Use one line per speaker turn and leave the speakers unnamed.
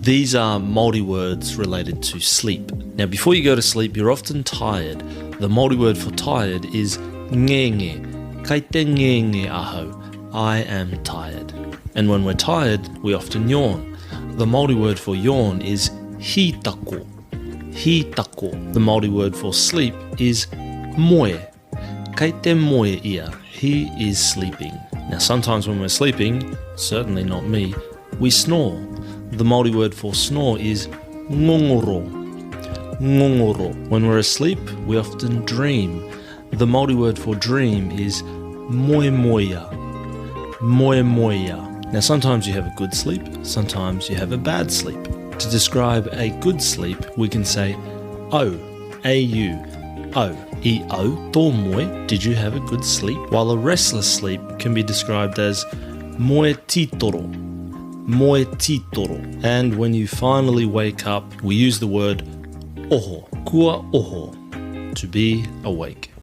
These are Māori words related to sleep. Now, before you go to sleep, you're often tired. The Māori word for tired is ngenge. Kei te ngenge aho. I am tired. And when we're tired, we often yawn. The Māori word for yawn is hitako. Hitako. The Māori word for sleep is moe. Kei te moe ia. He is sleeping. Now, sometimes when we're sleeping, certainly not me, we snore. The Māori word for snore is ngongoro. Ngongoro. When we're asleep, we often dream. The Māori word for dream is moemoia. Moemoia. Now, sometimes you have a good sleep, sometimes you have a bad sleep. To describe a good sleep, we can say o, au, o. E-o, tō moe, did you have a good sleep? While a restless sleep can be described as moe titoro. Moe titoro. And when you finally wake up, we use the word oho. Kua oho, to be awake.